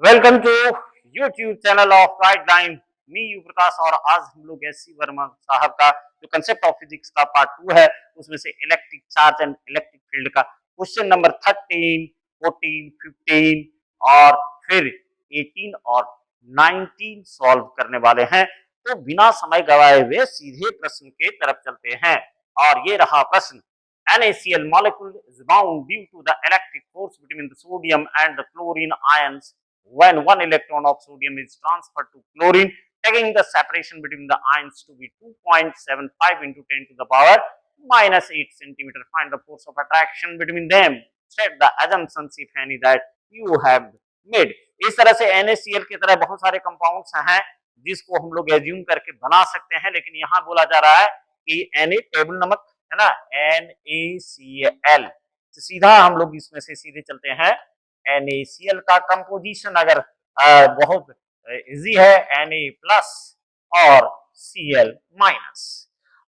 Welcome to YouTube channel of guideline. मी यू प्रकाश और आज हम लोग एस.सी. वर्मा साहब का जो कंसेप्ट ऑफ फिजिक्स का पार्ट 2 है उसमें से electric charge and electric field का क्वेश्चन नंबर 13, 14, 15 और फिर 18 और 19 सॉल्व करने वाले हैं। तो बिना समय गवाए हुए सीधे प्रश्न के तरफ चलते हैं और ये रहा प्रश्न। NaCl molecule is bound due to the electric force between the sodium and the chlorine ions when one electron of sodium is transferred to chlorine, taking the separation between the ions to be 2.75 into 10 to the power minus 8 centimeter. Find the force of attraction between them. State the assumptions, if any, that you have made. इस तरह से NaCl की तरह बहुत सारे compounds हैं जिसको हम लोग एज्यूम करके बना सकते हैं, लेकिन यहाँ बोला जा रहा है कि Na टेबल नमक है ना, NaCl। तो सीधा हम लोग इसमें से सीधे चलते हैं। NaCl का कंपोजिशन अगर बहुत इजी है, Na प्लस और Cl माइनस।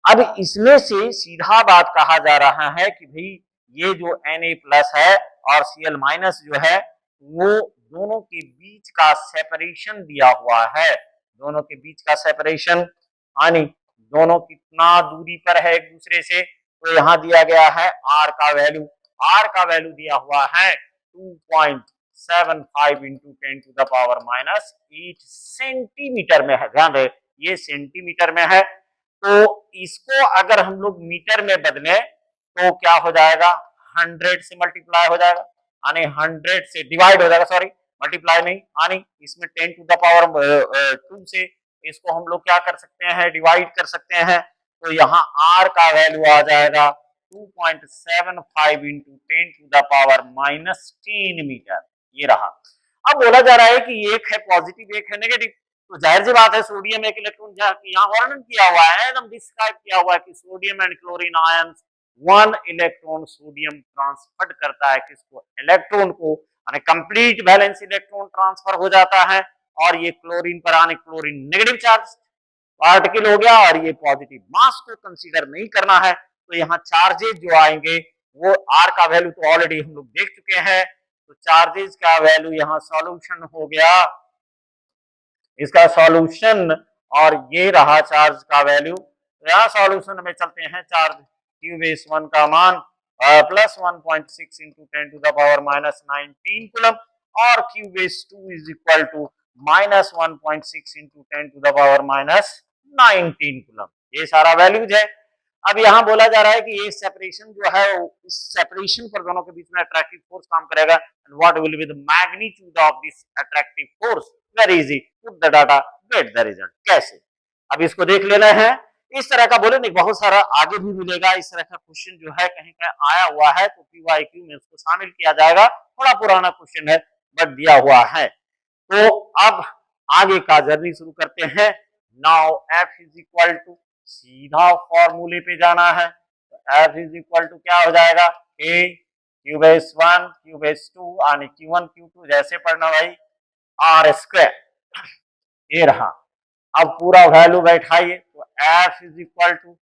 अब इसमें से सीधा बात कहा जा रहा है कि भाई ये जो Na प्लस है और Cl माइनस जो है वो दोनों के बीच का सेपरेशन दिया हुआ है। दोनों के बीच का सेपरेशन यानी दोनों कितना दूरी पर है एक दूसरे से, तो यहाँ दिया गया है R का वैल्यू। R का वैल्यू दिया हुआ है 2.75 into 10 to the power minus 8 centimetre में है। ध्यान रहे ये सेंटीमीटर में है, तो इसको अगर हम लोग मीटर में बदले तो क्या हो जाएगा, 100 से मल्टीप्लाई हो जाएगा, यानी 100 से डिवाइड हो जाएगा, सॉरी मल्टीप्लाई नहीं, यानी इसमें 10 टू द पावर 2 से इसको हम लोग क्या कर सकते हैं, डिवाइड कर सकते हैं। तो यहाँ R का वैल्यू आ जाएगा 2.75 into 10 to the power minus 10 metre. ये रहा। अब बोला जा रहा है कि एक है पॉजिटिव एक है नेगेटिव, तो जाहिर सी बात है सोडियम एक इलेक्ट्रॉन यहाँ वर्णन किया हुआ है, एकदम डिस्क्राइब किया हुआ है कि sodium and chlorine ions 1 electron sodium transfer करता है किसको, इलेक्ट्रॉन को, यानी कंप्लीट बैलेंस इलेक्ट्रॉन ट्रांसफर हो जाता है। और ये क्लोरीन पर आने, क्लोरीन नेगेटिव चार्ज पार्टिकल हो गया और ये पॉजिटिव, मास को कंसीडर नहीं करना है। तो यहाँ चार्जेस जो आएंगे वो R का वैल्यू तो ऑलरेडी हम लोग देख चुके हैं, तो चार्जेस का वैल्यू यहाँ सॉल्यूशन हो गया, इसका सॉल्यूशन, और ये रहा चार्ज का वैल्यू। तो यहाँ सॉल्यूशन में चलते हैं, चार्ज Q बेस 1 का मान plus 1.6 into 10 to the power minus 19 coulomb और Q base 2 is equal to minus 1.6 into 10 to the power minus 19 coulomb. ये सारा वैल्यूज है। अब यहाँ बोला जा रहा है कि ये सेपरेशन जो है, इस सेपरेशन पर दोनों के बीच में अट्रैक्टिव फोर्स काम करेगा। And what will be the magnitude of this attractive force? Very easy, put the data, get the result. कैसे? अब इसको देख लेना है। इस तरह का बोले नहीं, बहुत सारा आगे भी मिलेगा इस तरह का क्वेश्चन जो है, कहीं कहीं आया हुआ है तो PYQ में उसको शामिल किया जाएगा। थोड़ा पुराना क्वेश्चन है बट दिया हुआ है। तो अब आगे का जर्नी शुरू करते हैं। Now F is equal to, सीधा फॉर्मूले पे जाना है। तो F इज इक्वल टू क्या हो जाएगा, K Q base 1 Q base 2 यानी Q1 Q2 जैसे पढ़ना भाई, R स्क्वायर। ये रहा। अब पूरा वैल्यू बैठाइए, तो F is equal to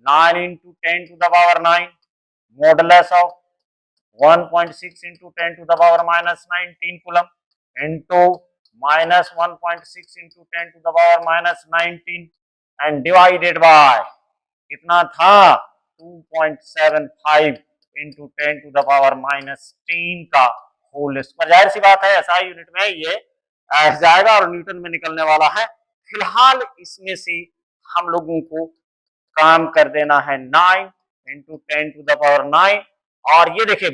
9 into 10 to the power 9 modulus of 1.6 into 10 to the power minus 19 coulomb into minus 1.6 into 10 to the power minus 19 and divided by कितना था 2.75 into 10 to the power minus 10 का whole square. जाहिर सी बात है SI unit में ये जाएगा और न्यूटन में निकलने वाला है। फिलहाल इसमें से हम लोगों को काम कर देना है 9 इंटू 10 टू द पावर 9, और ये देखिए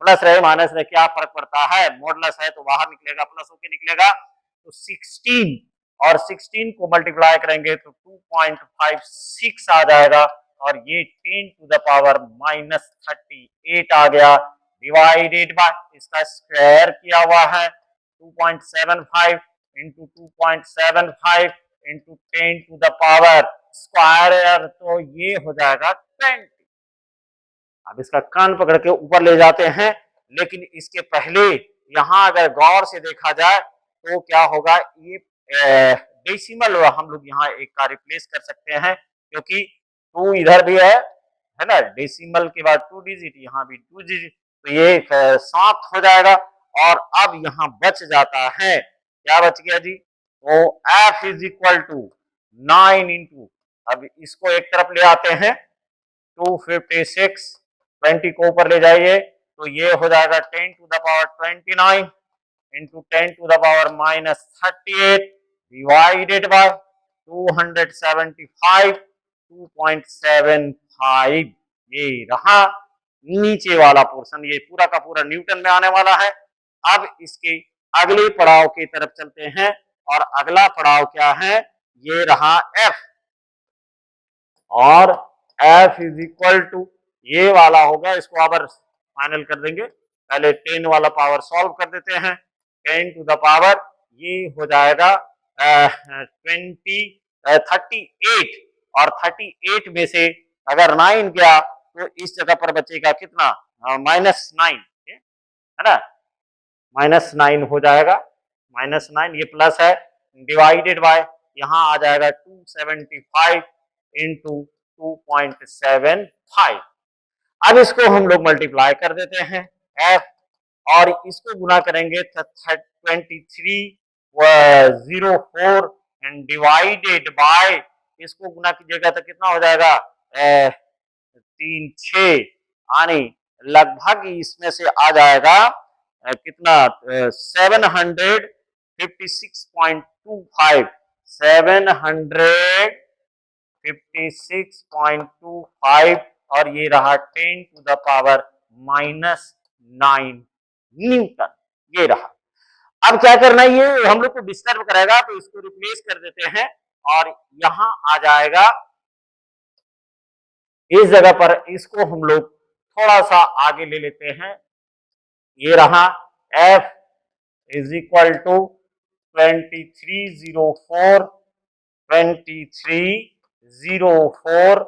प्लस रहे माइनस रहे क्या फर्क पड़ता है, मॉडुलस है तो बाहर निकलेगा, प्लस होके निकलेगा। तो 16 और 16 को मल्टीप्लाई करेंगे तो 2.56 आ जाएगा, और ये 10 टू द पावर माइनस 38 आ गया, डिवाइडेड बाय इसका स्क्वायर किया हुआ है 2.75 into 2.75 into 10 to the power square, तो ये हो जाएगा 20। अब इसका कान पकड़ के ऊपर ले जाते हैं, लेकिन इसके पहले यहाँ अगर गौर से देखा जाए तो क्या होगा, ये डेसिमल हम लोग यहाँ एक का रिप्लेस कर सकते हैं, क्योंकि 2 इधर भी है ना, डेसिमल के बाद 2 डिजिट, यहाँ भी 2 डिजिट, तो ये 7 हो जाएगा। और अब यहाँ बच जाता है, क्या बच गया जी, तो F is equal to 9 into, अब इसको एक तरफ ले आते हैं, 256, 20 को ऊपर ले जाइए तो ये हो जाएगा 10 to the power 29 into 10 to the power minus 38 divided by 275, 2.75, ये रहा नीचे वाला पोर्शन, ये पूरा का पूरा न्यूटन में आने वाला है। अब इसके अगले पड़ाव की तरफ चलते हैं और अगला पड़ाव क्या है, ये रहा F, और F इज इक्वल टू ये वाला होगा, इसको अब फाइनल कर देंगे, पहले 10 वाला पावर सॉल्व कर देते हैं, 10 टू द पावर ये हो जाएगा 38, और 38 में से अगर 9 गया तो इस जगह पर बचेगा कितना, -9, है ना, -9 हो जाएगा, -9 ये प्लस है, डिवाइडेड बाय यहाँ आ जाएगा 275 इंटू 2.75। अब इसको हम लोग मल्टीप्लाई कर देते हैं F, और इसको गुना करेंगे 2304 एंड डिवाइडेड बाय, इसको गुना कीजिएगा तो कितना हो जाएगा 3 आने लगभग इसमें से आ जाएगा कितना 756.25, 756.25, और ये रहा 10 टू द पावर -9 न्यूटन, ये रहा। अब क्या करना है, ये हम लोग को डिस्टर्ब करेगा तो इसको रिप्लेस कर देते हैं और यहां आ जाएगा इस जगह पर, इसको हम लोग थोड़ा सा आगे ले लेते हैं, ये रहा F इज इक्वल टू 2304, 2304,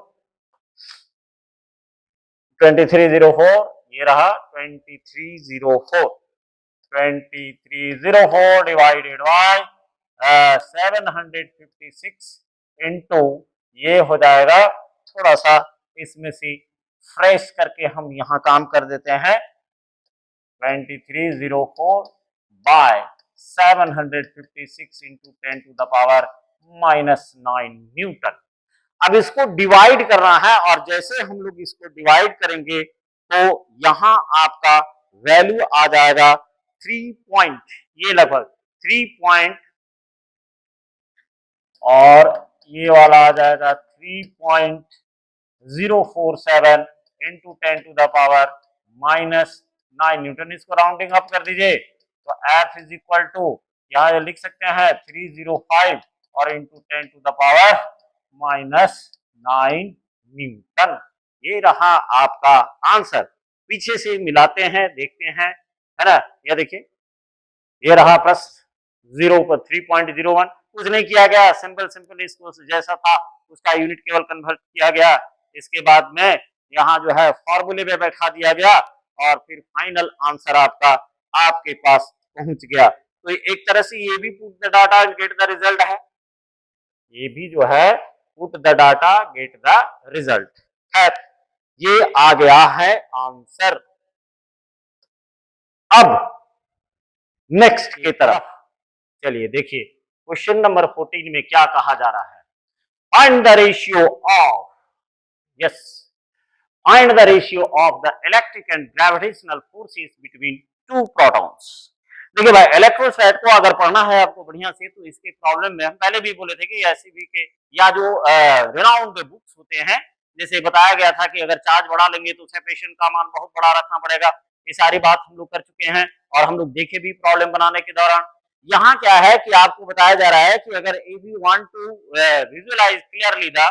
ये रहा 2304 डिवाइडेड बाय 756 इंटू, ये हो जाएगा, थोड़ा सा इसमें से फ्रेश करके हम यहाँ काम कर देते हैं, 2304 by 756 into 10 to the power -9 newton. अब इसको डिवाइड करना है, और जैसे हम लोग इसको डिवाइड करेंगे तो यहां आपका वैल्यू आ जाएगा 3 पॉइंट, ये लगभग 3 पॉइंट, और ये वाला आ जाएगा 3.047 into 10 to the power -9 newton. इसको राउंडिंग अप कर दीजिए तो F इज इक्वल टू, यहाँ लिख सकते हैं 305 और into 10 to the power -9 newton. ये रहा आपका आंसर। पीछे से मिलाते हैं, देखते हैं, है ना। ये देखिए, ये रहा प्लस 0 पर 3.01, कुछ नहीं किया गया, सिंपल इसको जैसा था उसका यूनिट केवल कन्वर्ट किया गया। इसके बाद में यहाँ जो है फॉर्मूले में बैठा दिया गया और फिर फाइनल आंसर आपका आपके पास पहुंच गया। तो एक तरह से ये भी put the data get the result है, ये भी जो है put the data get the result है। ये आ गया है आंसर। अब नेक्स्ट की तरफ चलिए देखिए, क्वेश्चन नंबर 14 में क्या कहा जा रहा है, find the ratio of, yes, find the ratio of the electric and gravitational forces between two protons. देखिए भाई, इलेक्ट्रोस्टैट को अगर पढ़ना है आपको बढ़िया से, तो इसके प्रॉब्लम में हम पहले भी बोले थे कि एससीबी के या जो रिनाउंड बुक्स होते हैं, जैसे बताया गया था कि अगर चार्ज बढ़ा लेंगे तो सेपरेशन का मान बहुत बड़ा रखना पड़ेगा। ये सारी बात हम लोग कर चुके हैं और हम लोग देखे भी प्रॉब्लम बनाने के दौरान। यहाँ क्या है कि आपको बताया जा रहा है कि अगर if you want to visualise clearly the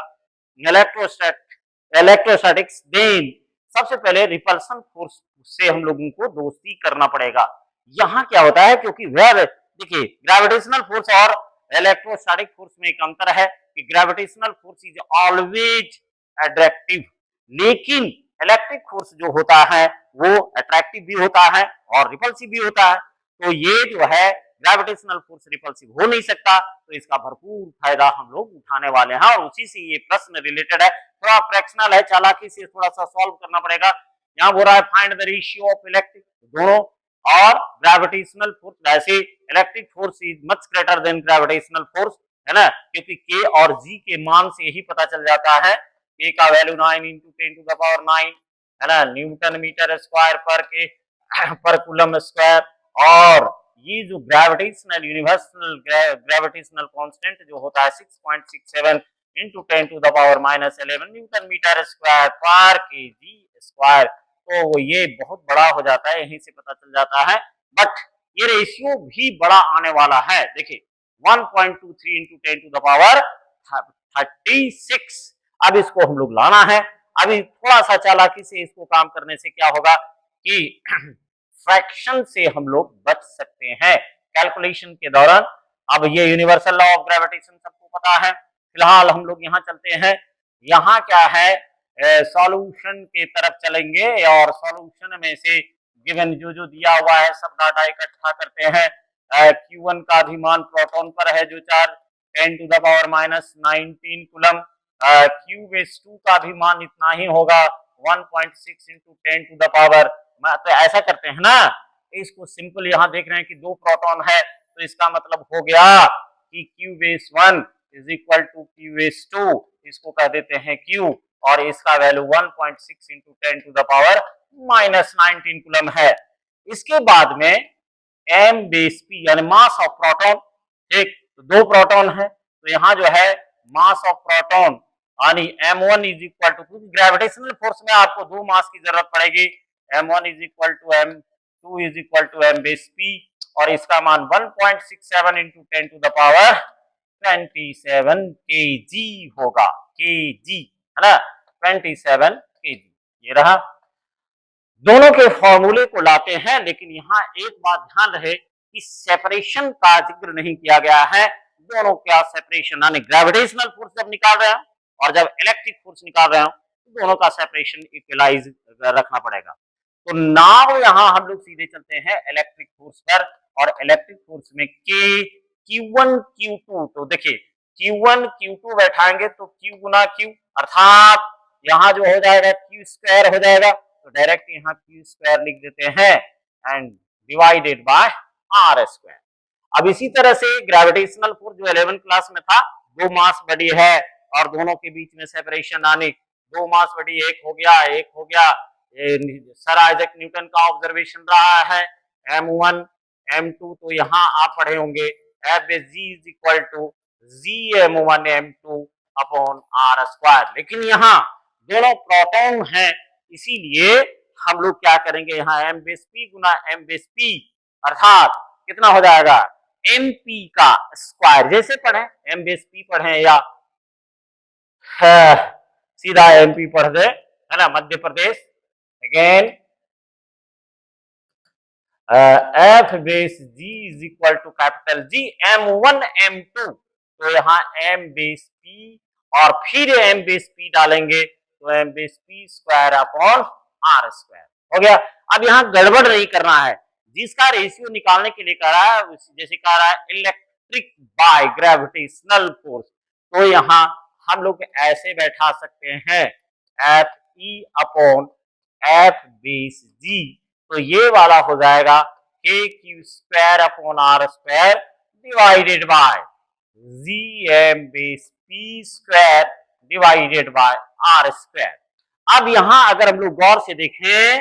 electrostatics, then सबसे पहले रिपल्सन फोर्स से हम लोगों को दोस्ती करना पड़ेगा। यहाँ क्या होता है, क्योंकि देखिए ग्रेविटेशनल फोर्स और इलेक्ट्रोस्टैटिक फोर्स में एक अंतर है कि gravitational force is always attractive, लेकिन इलेक्ट्रिक फोर्स जो होता है वो अट्रैक्टिव भी होता है और रिपल्सिव भी होता है। तो ये जो है ग्रेविटेशनल फोर्स रिपल्सिव हो नहीं सकता, तो इसका भरपूर फायदा हम लोग उठाने वाले हैं और उसी से ये प्रश्न रिलेटेड है। थोड़ा फ्रैक्शनल है, चालाकी से थोड़ा सा सॉल्व करना पड़ेगा। यहाँ बोल रहा है find the ratio of electric, दोनों और ग्रेविटेशनल फोर्स, वैसे electric force is much greater than gravitational force, है ना, क्योंकि के और जी के मान से ही पता चल जाता है। के का value 9 into 10 to the power 9, है ना, न्यूटन मीटर स्क्वायर पर के पर कूलम स्क्वायर। और ये जो ग्रेविटेशनल यूनिवर्सल ग्रेविटेशनल कांस्टेंट जो होता है 6.67 into 10 to the power -11 newton metre square per K ji square, तो ये बहुत बड़ा हो जाता है, यहीं से पता चल जाता है। बट ये रेशियो भी बड़ा आने वाला है, देखिए 1.23 इंटू 10 टू द पावर 36। अब इसको हम लोग लाना है। अभी थोड़ा सा चालाकी से इसको काम करने से क्या होगा कि फ्रैक्शन से हम लोग बच सकते हैं कैलकुलेशन के दौरान। अब ये यूनिवर्सल लॉ ऑफ ग्रेविटेशन सबको पता है। फिलहाल हम लोग यहाँ चलते हैं, यहाँ क्या है, सॉल्यूशन के तरफ चलेंगे और सॉल्यूशन में से गिवन जो जो दिया हुआ है सब डाटा इकट्ठा करते हैं। Q1 का भी मान प्रोटॉन पर है जो charge 10 to the power -19 coulomb. Q2 का भी मान इतना ही होगा 1.6 इंटू 10 टू द पावर। तो ऐसा करते हैं ना, इसको सिंपल यहाँ देख रहे हैं कि दो प्रोटॉन है, तो इसका मतलब हो गया कि Q1 is equal to Q2, इसको कह देते हैं Q, और इसका value 1.6 into 10 to the power -19 coulomb है। इसके बाद में m बेस p यानी मास ऑफ प्रोटॉन, ठीक, तो दो प्रोटॉन है, तो यहाँ जो है मास ऑफ प्रोटॉन यानी m1 इज इक्वल टू, क्योंकि ग्रेविटेशनल फोर्स में आपको दो मास की जरूरत पड़ेगी, m1 is equal to m2 is equal to m base p, और इसका मान 1.67 into 10 to the power 27 kg होगा, kg, है ना, 27 kg। ये रहा, दोनों के फॉर्मूले को लाते हैं, लेकिन यहाँ एक बात ध्यान रहे कि सेपरेशन का जिक्र नहीं किया गया है। दोनों का सेपरेशन यानी ग्रेविटेशनल फोर्स जब निकाल रहे हो और जब इलेक्ट्रिक फोर्स निकाल रहे हो, तो दोनों का सेपरेशन इक्वलाइज रखना पड़ेगा। तो नाउ यहाँ हम लोग सीधे चलते हैं इलेक्ट्रिक फोर्स पर, और इलेक्ट्रिक फोर्स में के Q1 Q2, तो देखिए Q1 Q2 बैठाएंगे तो Q गुना Q, अर्थात यहाँ जो हो जाएगा Q स्क्वायर हो जाएगा, तो डायरेक्ट यहाँ Q स्क्वायर लिख देते हैं and divided bye R square. अब इसी तरह से ग्रेविटेशनल फोर्स जो 11 क्लास में था, दो मास बड़ी है और दोनों के बीच में सेपरेशन आने, दो मास बड़ी, एक हो गया, एक हो गया, सर आइजैक न्यूटन का ऑब्जर्वेशन रहा है m1 m2, तो यहाँ आप पढ़े होंगे F is equal to Gm1 m2 upon R square. लेकिन यहाँ दोनों प्रोटॉन हैं, इसीलिए हम लोग क्या करेंगे, यहाँ m बेस p गुना m बेस p, अर्थात कितना हो जाएगा mp का स्क्वायर, जैसे पढ़े m बेस p पढ़े या सीधा mp पढ़ दे, है ना, Madhya Pradesh. Again F base G is equal to capital G m1 m2, तो यहाँ m बेस p और फिर m बेस p डालेंगे तो m base p square upon R square हो गया। अब यहाँ गड़बड़ नहीं करना है, जिसका रेशियो निकालने के लिए कह रहा है, जैसे कह रहा है इलेक्ट्रिक बाय ग्रेविटेशनल फोर्स, तो यहाँ हम लोग ऐसे बैठा सकते हैं F E upon F base G, तो ये वाला हो जाएगा k q square upon r square divided by G m base p square divided by are square. अब यहाँ अगर हम लोग गौर से देखें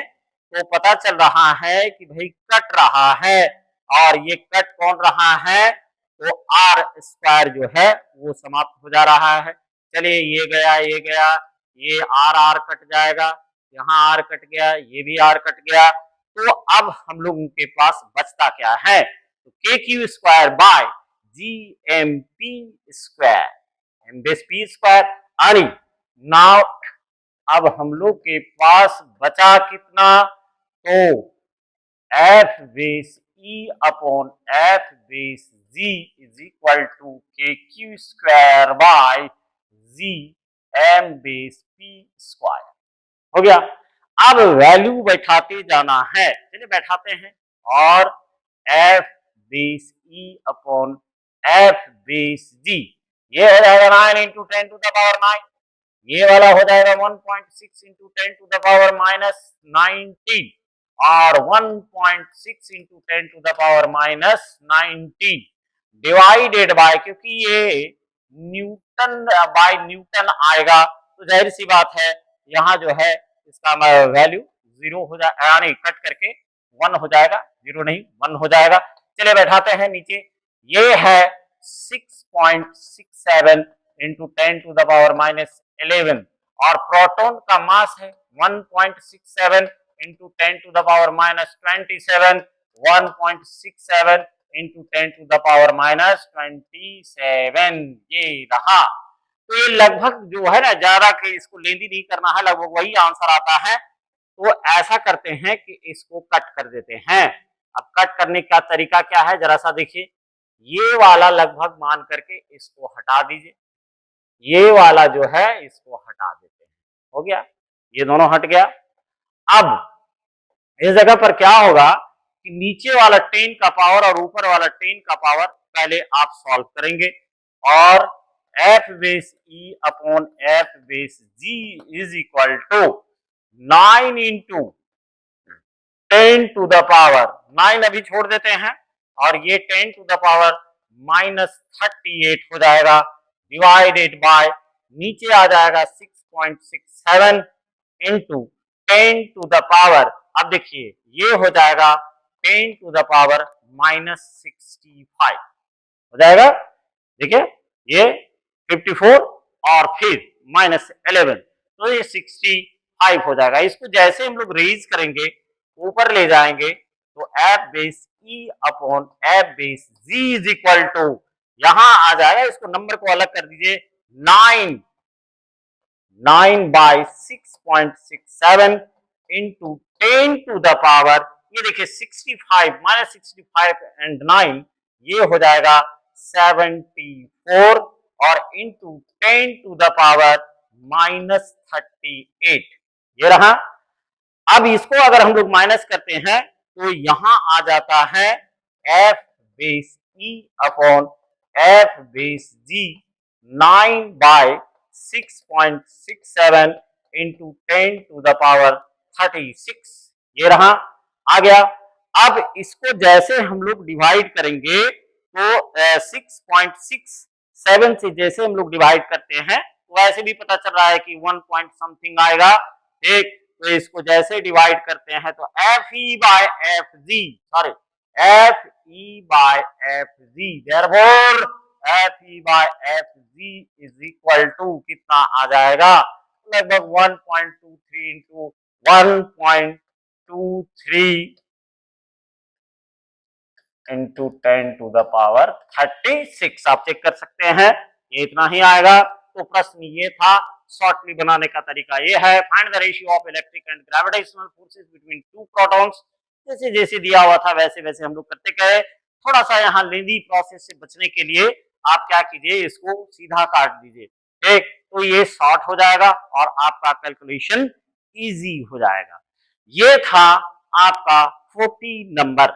तो पता चल रहा है कि भाई कट रहा है, और ये कट कौन रहा है, तो आर स्क्वायर जो है वो समाप्त हो जा रहा है। चलिए ये गया, ये गया, ये आर आर कट जाएगा, यहाँ आर कट गया, ये भी आर कट गया, तो अब हम लोगों के पास बचता क्या है, तो k q square by G m p square, m base p square. यानी नाउ अब हम लोग के पास बचा कितना, तो F base E upon F base G is equal to k q square by G m base p square हो गया। अब वैल्यू बैठाते जाना है, चलिए बैठाते हैं, और F base E upon F base G, ये हो जाएगा 9 इंटू 10 टू द पावर 9, ये वाला हो जाएगा 1.6 इंटू 10 टू द पावर -19, और 1.6 into 10 to the power minus 19 divided by, क्योंकि ये न्यूटन बाय न्यूटन आएगा तो जाहिर सी बात है यहाँ जो है इसका वैल्यू 0 हो जाए, यानी कट करके 1 हो जाएगा, 0 नहीं 1 हो जाएगा। चलिए बैठाते हैं नीचे, ये है 6.67 into 10 to the power minus 11 और प्रोटॉन का मास है 1.67 into 10 to the power minus 27, 1.67 into 10 to the power minus 27, ये रहा। तो ये लगभग जो है ना, ज्यादा के इसको लेंदी नहीं करना है, लगभग वही आंसर आता है। तो ऐसा करते हैं कि इसको कट कर देते हैं। अब कट करने का तरीका क्या है जरा सा देखिए, ये वाला लगभग मान करके इसको हटा दीजिए, ये वाला जो है इसको हटा देते हैं, हो गया, ये दोनों हट गया। अब इस जगह पर क्या होगा कि नीचे वाला 10 का पावर और ऊपर वाला 10 का पावर पहले आप सॉल्व करेंगे और F base E upon F base G is equal to 9 into 10 to the power 9 अभी छोड़ देते हैं और ये 10 टू द पावर माइनस 38 हो जाएगा, डिवाइडेड बाय नीचे आ जाएगा 6.67 इंटू 10 टू द पावर, अब देखिए ये हो जाएगा 10 टू द पावर माइनस 65 हो जाएगा, देखिए ये 54 और फिर माइनस 11, तो ये 65 हो जाएगा। इसको जैसे हम लोग रेज करेंगे ऊपर ले जाएंगे तो F base E upon F base G is equal to, यहां आ जाएगा, इसको नंबर को अलग कर दीजिए, 9 by 6.67 into 10 to the power, ये देखिए 65 माइनस 65 एंड 9, ये हो जाएगा 74 और into 10 to the power minus 38, ये रहा। अब इसको अगर हम लोग माइनस करते हैं तो यहां आ जाता है F base E upon F base G 9 by 6.67 into 10 to the power 36, ये रहा, आ गया। अब इसको जैसे हम लोग डिवाइड करेंगे तो 6.67 से जैसे हम लोग डिवाइड करते हैं तो ऐसे भी पता चल रहा है कि 1 पॉइंट समथिंग आएगा, ठीक। तो इसको जैसे डिवाइड करते हैं तो F E by F G, sorry F E by F G, therefore F E by F G is equal to कितना आ जाएगा, लगभग 1.23 into 1.23 into 10 to the power 36, आप चेक कर सकते हैं, ये इतना ही आएगा। तो प्रश्न ये था, शॉर्टली बनाने का तरीका ये है, find the ratio of electric and gravitational forces between two protons. जैसे जैसे दिया हुआ था वैसे वैसे हम लोग करते गए, थोड़ा सा यहाँ लेंदी प्रोसेस से बचने के लिए आप क्या कीजिए, इसको सीधा काट दीजिए, ठीक, तो ये शॉर्ट हो जाएगा और आपका कैलकुलेशन इजी हो जाएगा। ये था आपका 40 नंबर।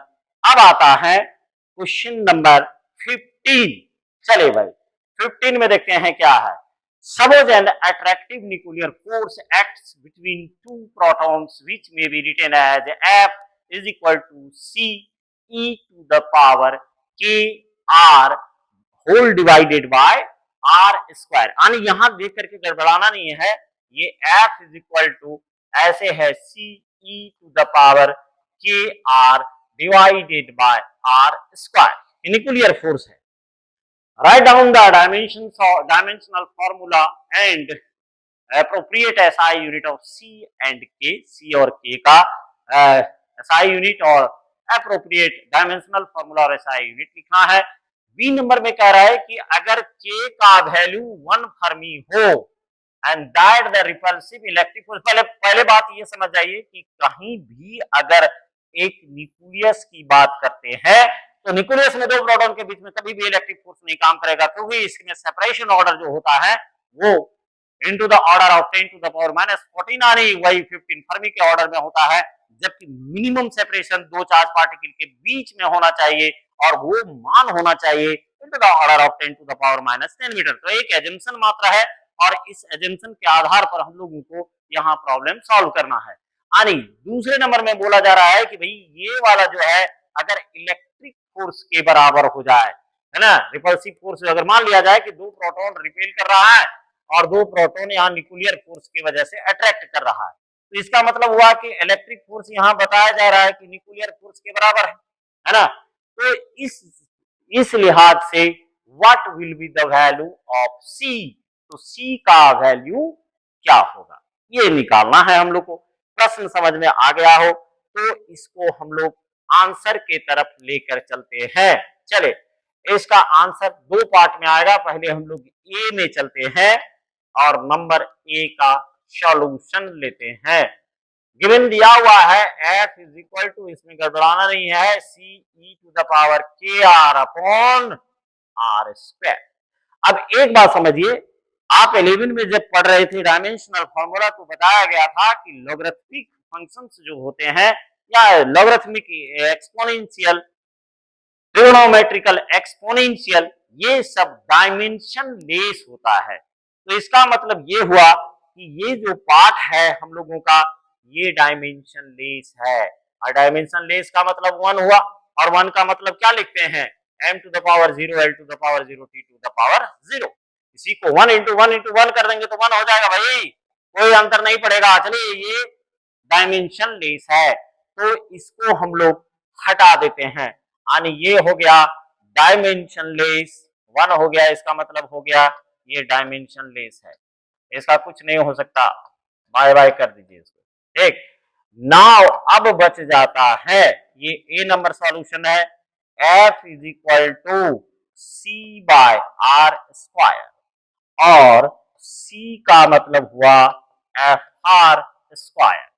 अब आता है क्वेश्चन नंबर 15। चलिए भाई 15 में देखते हैं क्या है। Suppose an attractive nuclear force acts between two protons which may be written as F is equal to C e to the power k r whole divided by r square। यानी यहां देख करके गड़बड़ाना नहीं है, ये F is equal to ऐसे है C e to the power k r divided by r square, nuclear force है। Write down the dimensional formula and appropriate SI unit of C and K, C और K का SI unit और appropriate dimensional formula और SI unit लिखना है। B number में कह रहा है कि अगर K का वैल्यू 1 फर्मी हो and that the repulsive electric force, पहले बात ये समझ जाइए कि कहीं भी अगर एक न्यूक्लियस की बात करते हैं तो न्यूक्लियस में दो प्रोटॉन के बीच में कभी भी इलेक्ट्रिक फोर्स नहीं काम करेगा, क्योंकि इसमें सेपरेशन ऑर्डर जो होता है वो into the order of 10 to the power minus 14 यानी वही 15 फर्मी के ऑर्डर में होता है, जबकि मिनिमम सेपरेशन दो चार्ज पार्टिकल के बीच में होना चाहिए और वो मान होना चाहिए into the order of 10 to the power minus 10 metre. तो एक एजम्पशन मात्र है और इस एजम्पशन के आधार पर हम लोगों को यहाँ प्रॉब्लम सॉल्व करना है। यानी दूसरे नंबर में बोला जा रहा है कि भाई ये वाला जो है अगर इलेक्ट्रिक फोर्स के बराबर हो जाए, है ना, रिपल्सिव फोर्स अगर मान लिया जाए कि दो प्रोटॉन रिपेल कर रहा है और दो प्रोटॉन यहाँ न्यूक्लियर फोर्स की वजह से अट्रैक्ट कर रहा है, तो इसका मतलब हुआ कि इलेक्ट्रिक फोर्स यहाँ बताया जा रहा है कि न्यूक्लियर फोर्स के बराबर है ना। तो इस लिहाज से what will be the value of C, तो सी का वैल्यू क्या होगा ये निकालना है हम लोग को। प्रश्न समझ में आ गया हो तो इसको हम लोग आंसर के तरफ लेकर चलते हैं। चले, इसका आंसर दो पार्ट में आएगा, पहले हम लोग ए में चलते हैं और नंबर ए का सॉल्यूशन लेते हैं। गिवन दिया हुआ है f इज इक्वल टू, इसमें गड़बड़ाना नहीं है, सी ई टू द पावर के आर अपॉन आर स्क्वायर। अब एक बात समझिए, आप 11 में जब पढ़ रहे थे डायमेंशनल फॉर्मूला तो बताया गया था कि लॉगरिथमिक फंक्शंस जो होते हैं या लॉगरिथमिक एक्सपोनेंशियल, ट्रिग्नोमेट्रिकल एक्सपोनेंशियल, ये सब डायमेंशन लेस होता है। तो इसका मतलब ये हुआ कि ये जो पार्ट है हम लोगों का ये डायमेंशन लेस है, और डायमेंशन लेस का मतलब 1 हुआ, और 1 का मतलब क्या लिखते हैं, m to the power 0 l to the power 0 t to the power 0। इसी को 1 इंटू 1 इंटू 1 कर देंगे तो 1 हो जाएगा भाई, कोई अंतर नहीं पड़ेगा। चलिए ये डायमेंशन लेस है तो इसको हम लोग हटा देते हैं, यानी ये हो गया डायमेंशन लेस, 1 हो गया, इसका मतलब हो गया ये डायमेंशन लेस है, इसका कुछ नहीं हो सकता, बाय बाय कर दीजिए इसको। ठीक, नाउ अब बच जाता है ये ए नंबर सॉल्यूशन है, f is equal to C by are square, और c का मतलब हुआ एफ आर स्क्वायर।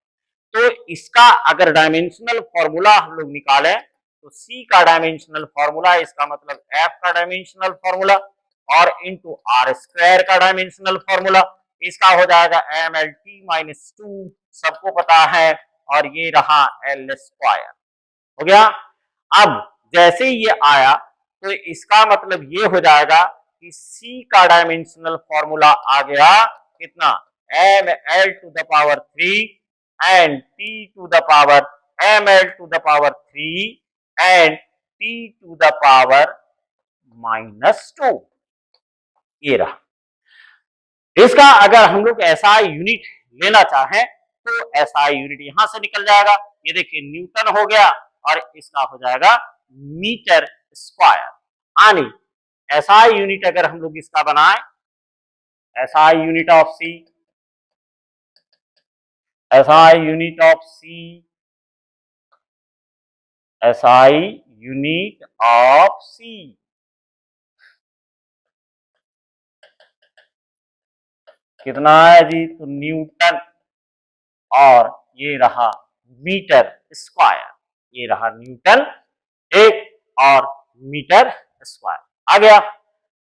तो इसका अगर डायमेंशनल फॉर्मूला हम लोग निकालें तो c का डायमेंशनल फॉर्मूला, इसका मतलब f का डायमेंशनल फॉर्मूला और इंटू आर स्क्वायर का डायमेंशनल फॉर्मूला, इसका हो जाएगा एम एल टी माइनस 2, सबको पता है, और ये रहा एल स्क्वायर हो गया। अब जैसे ये आया तो इसका मतलब ये हो जाएगा कि c का डायमेंशनल फॉर्मूला आ गया कितना, M L to the power 3 and T to the power M L to the power 3 and T to the power -2, ये रहा। इसका अगर हम लोग एसआई यूनिट लेना चाहें तो एसआई यूनिट यहां से निकल जाएगा, ये देखिए न्यूटन हो गया और इसका हो जाएगा मीटर स्क्वायर। यानी एसआई यूनिट अगर हम लोग इसका बनाए, SI unit of C, SI unit of C, SI unit of C कितना है जी, तो न्यूटन, और ये रहा मीटर स्क्वायर, ये रहा न्यूटन एक और मीटर स्क्वायर आ गया।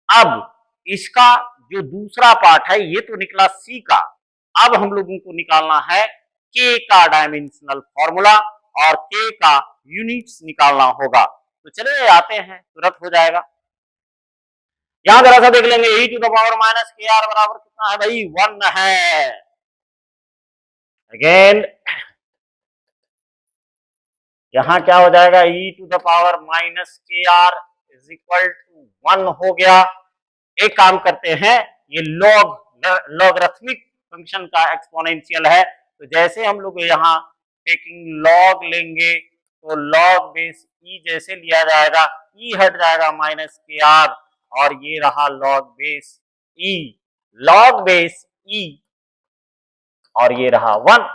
अब इसका जो दूसरा पार्ट है ये तो निकला सी का, अब हम लोगों को निकालना है के का डायमेंशनल फॉर्मूला और के का यूनिट्स निकालना होगा। तो चलिए आते हैं, तुरंत हो जाएगा। यहां जरा सा देख लेंगे, e to the power minus K R बराबर कितना है भाई, 1 है। अगेन यहां क्या हो जाएगा, e to the power minus K R is equal to 1 हो गया। एक काम करते हैं, ये लॉगरिथमिक फंक्शन का एक्सपोनेंशियल है, तो जैसे हम लोग यहाँ टेकिंग लॉग लेंगे तो लॉग बेस ई जैसे लिया जाएगा, ई हट जाएगा माइनस के आर, और ये रहा लॉग बेस ई, लॉग बेस ई, और ये रहा 1।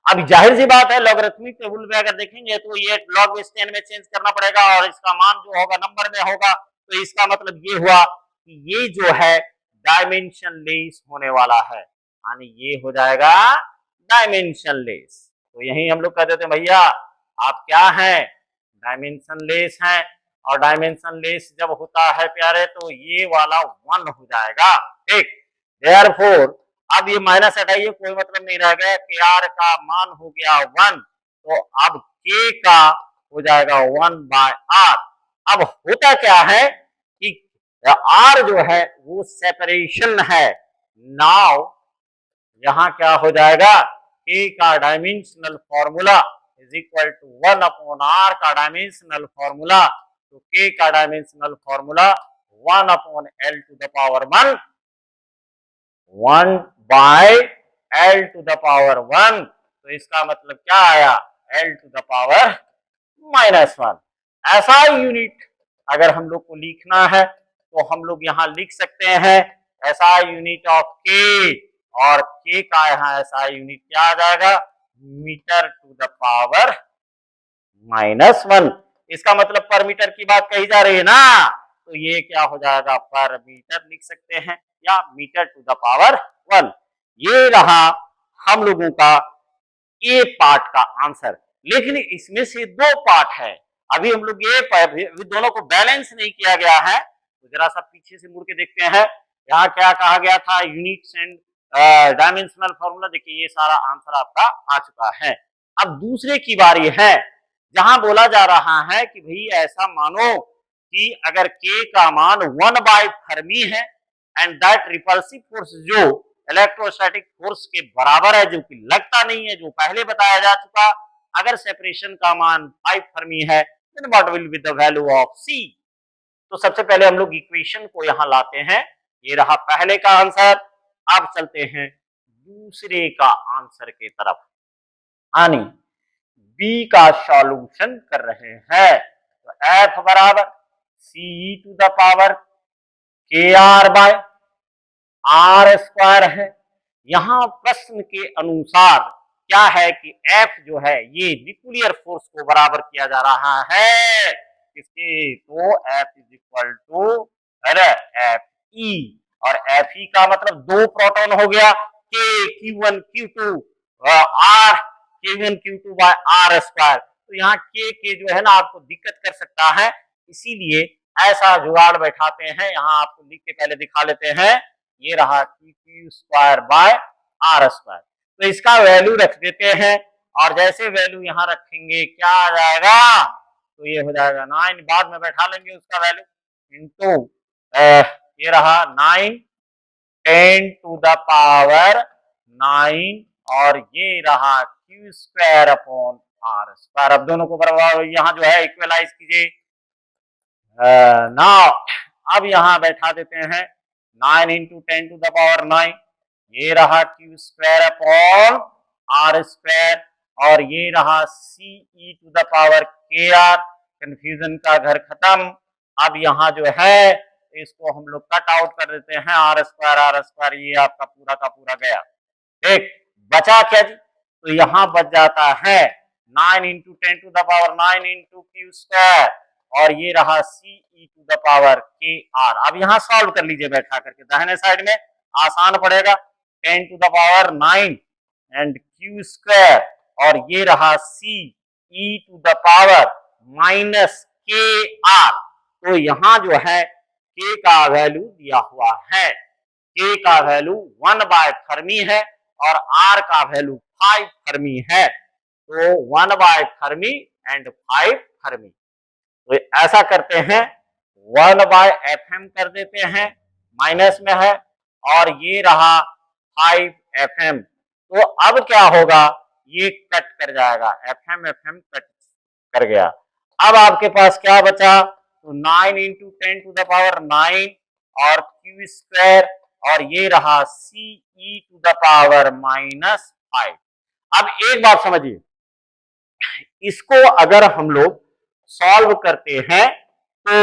अब जाहिर सी बात है लॉगरिथमिक टेबल में अगर देखेंगे तो ये लॉग बेस 10 में चेंज करना पड़ेगा और इसका मान जो होगा नंबर में होगा, तो इसका मतलब ये हुआ कि ये जो है डायमेंशन लेस होने वाला है, यानी ये हो जाएगा डायमेंशन लेस। तो यही हम लोग कहते थे भैया आप क्या हैं, डायमेंशन लेस हैं, और डायमेंशन लेस जब होता है प्यारे तो ये वाला 1 हो जाएगा। ठीक, देयरफॉर अब ये माइनस हटाइए, कोई मतलब नहीं रह गया, के आर का मान हो गया 1, तो अब के का हो जाएगा 1 बाय आर। अब होता क्या है कि आर जो है वो सेपरेशन है, नाउ यहां क्या हो जाएगा, k का dimensional formula is equal to 1/r का डायमेंशनल फॉर्मूला, तो k का dimensional formula 1/l to the power 1/l to the power 1, तो इसका मतलब क्या आया, l टू द पावर -1। ऐसा यूनिट अगर हम लोग को लिखना है तो हम लोग यहाँ लिख सकते हैं ऐसा यूनिट ऑफ k, और k का यहाँ ऐसा यूनिट क्या आ जाएगा, मीटर टू द पावर -1। इसका मतलब पर मीटर की बात कही जा रही है ना, तो ये क्या हो जाएगा, पर मीटर लिख सकते हैं या मीटर टू द पावर 1। ये रहा हम लोगों का ए पार्ट का आंसर। लेकिन इसमें से दो पार्ट है, अभी हम लोग ये दोनों को बैलेंस नहीं किया गया है, तो जरा सा पीछे से मुड़ के देखते हैं। यहाँ क्या कहा गया था, यूनिट्स एंड डायमेंशनल फॉर्मूला, देखिए ये सारा आंसर आपका आ चुका है। अब दूसरे की बारी है, जहां बोला जा रहा है कि भाई ऐसा मानो कि अगर k का मान 1/फर्मी है एंड दैट रिपल्सिव फोर्स जो इलेक्ट्रोस्टैटिक फोर्स के बराबर है, जो कि लगता नहीं है, जो पहले बताया जा चुका, अगर सेपरेशन का मान 5 फर्मी है, then what will be the value of c। तो सबसे पहले हम लोग इक्वेशन को यहां लाते हैं, ये रहा पहले का आंसर। अब चलते हैं दूसरे का आंसर के तरफ, यानी बी का सॉल्यूशन कर रहे हैं। तो f बराबर ce to the power kr/r² है। यहां प्रश्न के अनुसार क्या है कि f जो है ये न्यूक्लियर फोर्स को बराबर किया जा रहा है किसके, तो f is equal to Fe, और Fe का मतलब 2 प्रोटॉन हो गया, k q1 q2 r k1 q2 bye r²। तो यहाँ k जो है ना आपको दिक्कत कर सकता है, इसीलिए ऐसा जुगाड़ बैठाते हैं, यहाँ आपको लिख के पहले दिखा लेते हैं। ये रहा q² बाय r², तो इसका वैल्यू रख देते हैं, और जैसे वैल्यू यहाँ रखेंगे क्या आ जाएगा, तो ये हो जाएगा 9, बाद में बैठा लेंगे उसका वैल्यू, इनटू ये रहा 9 10 टू द पावर 9, और ये रहा q² अपॉन r²। अब दोनों को बराबर यहाँ जो है इक्वलाइज कीजिए। नाउ अब यहाँ बैठा देते हैं 9 इंटू 10 टू द पावर 9, ये रहा q² अपॉन r², और ये रहा ce to the power kr। Confusion का घर खत्म। अब यहाँ जो है इसको हम लोग कट आउट कर देते हैं, r², ये आपका पूरा का पूरा गया। ठीक, बचा क्या जी, तो यहाँ बच जाता है 9 into 10 to the power 9 into q², और ये रहा ce to the power kr। अब यहाँ सॉल्व कर लीजिए बैठा करके, दाहिने साइड में आसान पड़ेगा, 10 to the power 9 and q², और ये रहा ce to the power -kr। तो यहाँ जो है k का वैल्यू दिया हुआ है, k का वैल्यू 1/फर्मी है और r का वैल्यू 5 फर्मी है, तो 1/फर्मी एंड 5 फर्मी। तो ऐसा करते हैं 1/fm कर देते हैं, माइनस में है, और ये रहा 5fm। तो अब क्या होगा, ये कट कर जाएगा, fm कट कर गया। अब आपके पास क्या बचा, तो 9 इंटू 10 टू द पावर 9 और q², और ये रहा ce टू द पावर -5। अब एक बात समझिए, इसको अगर हम लोग सॉल्व करते हैं तो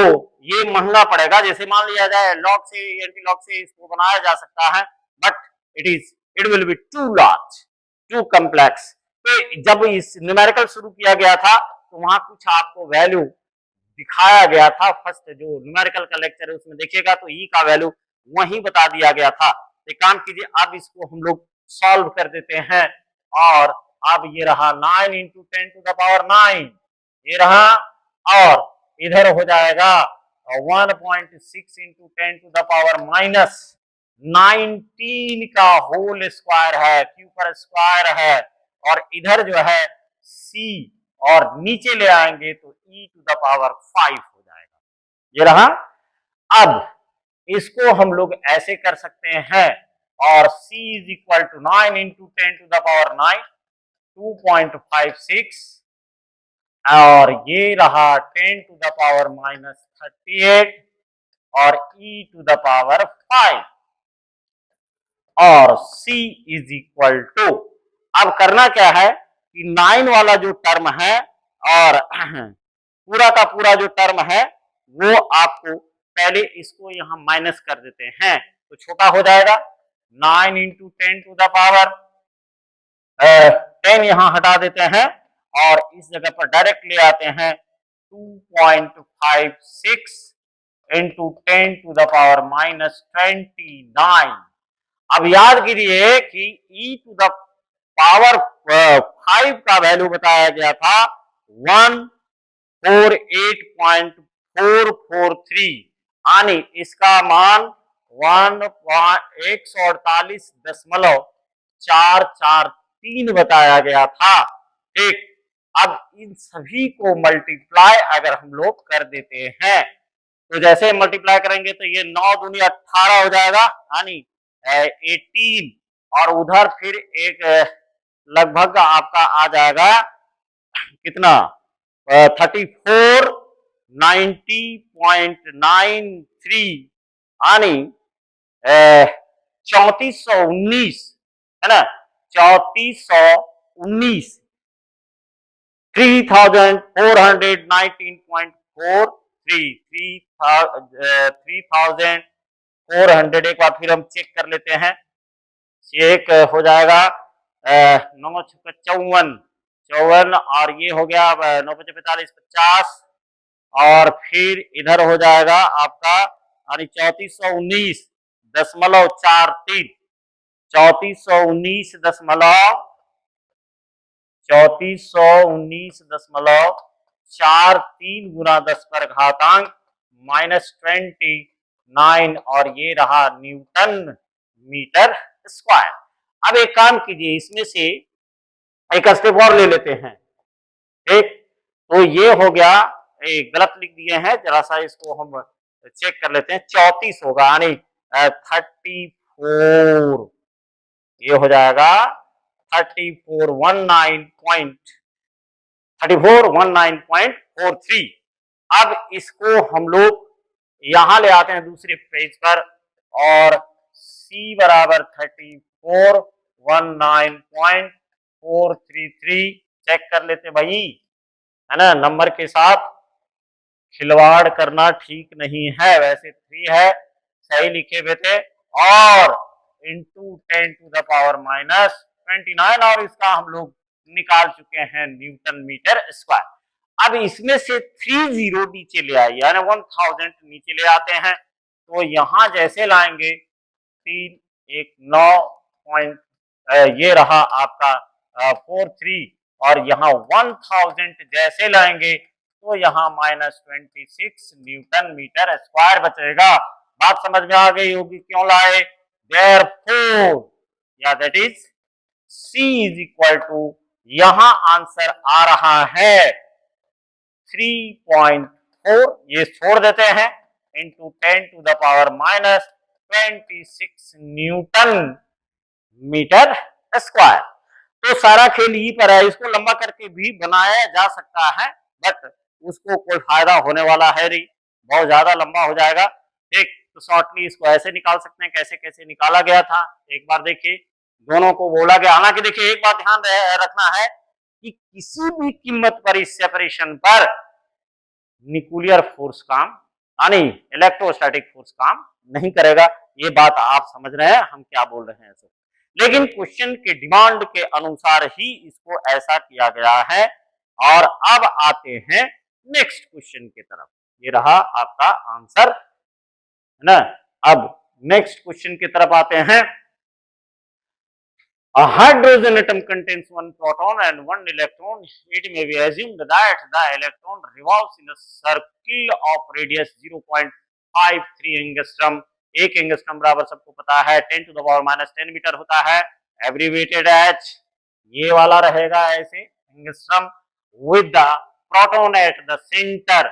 ये महंगा पड़ेगा। जैसे मान लिया जाए लॉग से एंटी लॉग से इसको बनाया जा सकता है, but it will be too large, too complex. तो जब इस न्यूमेरिकल शुरू किया गया था तो वहां कुछ आपको वैल्यू दिखाया गया था, फर्स्ट जो न्यूमेरिकल का लेक्चर है उसमें देखिएगा, तो ई का वैल्यू वहीं बता दिया गया था। एक काम कीजिए, अब इसको हम लोग सॉल्व कर देते हैं, और अब ये रहा 9 इंटू 10 टू द पावर 9, ये रहा, और इधर हो जाएगा 1.6 इंटू 10 टू द पावर -19 का होल स्क्वायर है, क्यू पर स्क्वायर है, और इधर जो है c, और नीचे ले आएंगे तो e टू द पावर 5 हो जाएगा, ये रहा। अब इसको हम लोग ऐसे कर सकते हैं और C is equal to 9 into 10⁹ 2.56 और ये रहा 10⁻38 और e⁻5 और C इज इक्वल टू, अब करना क्या है कि 9 वाला जो टर्म है और पूरा का पूरा जो टर्म है वो आपको पहले इसको यहां माइनस कर देते हैं तो छोटा हो जाएगा। 9 इंटू 10 यहां हटा देते हैं और इस जगह पर डायरेक्ट ले आते हैं 2.56 इंटू 10⁻29। अब याद कीजिए कि e⁻5 का वैल्यू बताया गया था 148.443 यानी इसका मान 148.443 बताया गया था। ठीक, अब इन सभी को मल्टीप्लाई अगर हम लोग कर देते हैं तो जैसे मल्टीप्लाई करेंगे तो ये 9 दूनी 18 हो जाएगा यानी 18 और उधर फिर एक लगभग आपका आ जाएगा कितना 3490.93 यानी 3419 है ना 3419 3400 एक बार फिर हम चेक कर लेते हैं। चेक हो जाएगा 9 54 54 और ये हो गया 9 5 45 50 और फिर इधर हो जाएगा आपका यानी 3419.43 3419.43 गुना 10 पर घातांक -29 और ये रहा न्यूटन मीटर स्क्वायर। अब एक काम कीजिए इसमें से एक स्टेप और ले लेते हैं। ठीक, तो ये हो गया, एक गलत लिख दिए हैं, जरा सा इसको हम चेक कर लेते हैं। 34 होगा यानी 34 ये हो जाएगा 3419.43। अब इसको हम लोग यहां ले आते हैं दूसरे पेज पर और C बराबर 3419.433 चेक कर लेते भाई, है ना। नंबर के साथ खिलवाड़ करना ठीक नहीं है, वैसे 3 है सही लिखे हुए थे और इंटू 10⁻29 और इसका हम लोग निकाल चुके हैं न्यूटन मीटर स्क्वायर। अब इसमें से 30 नीचे ले आइए यानी 1000 नीचे ले आते हैं तो यहां जैसे लाएंगे 3 1 9 पॉइंट ये रहा आपका 43 और यहाँ 1000 जैसे लाएंगे तो यहाँ -26 न्यूटन मीटर स्क्वायर बचेगा। बात समझ में आ गई होगी क्यों लाए। Therefore, या that is C is equal to, यहां आंसर आ रहा है 3.4, ये छोड़ देते हैं, इंटू 10⁻26 न्यूटन मीटर स्क्वायर। तो सारा खेल यही पर है, इसको लंबा करके भी बनाया जा सकता है बट उसको कोई फायदा होने वाला है नहीं, बहुत ज्यादा लंबा हो जाएगा। ठीक, तो शॉर्टली इसको ऐसे निकाल सकते हैं, कैसे कैसे निकाला गया था एक बार देखिए, दोनों को बोला गया। हालांकि देखिए एक बात ध्यान रखना है कि किसी भी कीमत पर इस सेपरेशन पर न्यूक्लियर फोर्स काम यानी इलेक्ट्रोस्टैटिक फोर्स काम नहीं करेगा। ये बात आप समझ रहे हैं हम क्या बोल रहे हैं ऐसे, लेकिन क्वेश्चन के डिमांड के अनुसार ही इसको ऐसा किया गया है। और अब आते हैं नेक्स्ट क्वेश्चन की तरफ, ये रहा आपका आंसर, है ना। अब नेक्स्ट क्वेश्चन की तरफ आते हैं। A hydrogen atom contains 1 proton and 1 electron. It may be assumed that the electron revolves in a circle of radius 0.53 angstrom. 1 angstrom बराबर सबको पता है 10⁻⁻10 मीटर होता है। एब्रीवेटेड H ये वाला रहेगा ऐसे angstrom with the proton at the center.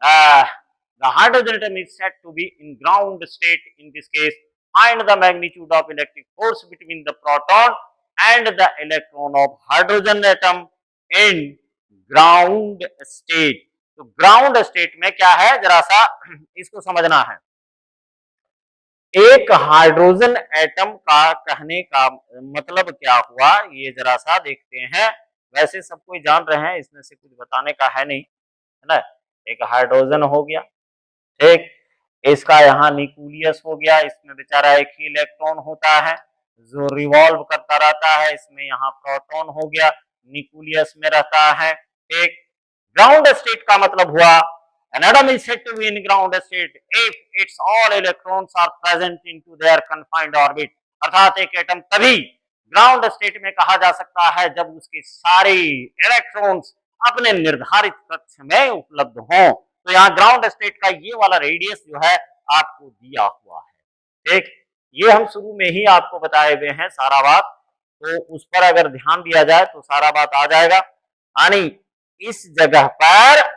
The hydrogen atom is said to be in ground state in this case find the magnitude of electric force between the proton and the electron of hydrogen atom in ground state. तो ground state में क्या है, जरा सा इसको समझना है। एक हाइड्रोजन एटम का कहने का मतलब क्या हुआ, ये जरा सा देखते हैं। वैसे सब कोई जान रहे हैं, इसमें से कुछ बताने का है नहीं, है ना। एक हाइड्रोजन हो गया, ठीक, इसका यहाँ न्यूक्लियस हो गया, इसमें बेचारा एक ही इलेक्ट्रॉन होता है जो रिवॉल्व करता रहता है, इसमें यहाँ प्रोटॉन हो गया, न्यूक्लियस में रहता है, ठीक। ग्राउंड स्टेट का मतलब हुआ an atom is said to be in ground state if its all electrons are present into their confined orbit। अर्थात एक एटम तभी ग्राउंड स्टेट में कहा जा सकता है जब उसके सारे इलेक्ट्रॉन्स अपने निर्धारित कक्ष में उपलब्ध हों। तो यहाँ ग्राउंड स्टेट का ये वाला रेडियस जो है आपको दिया हुआ है, ठीक। ये हम शुरू में ही आपको बताए हुए हैं सारा बात, तो उस पर अगर ध्यान दिया जाए तो सारा बात आ जाएगा। यानी इस जगह पर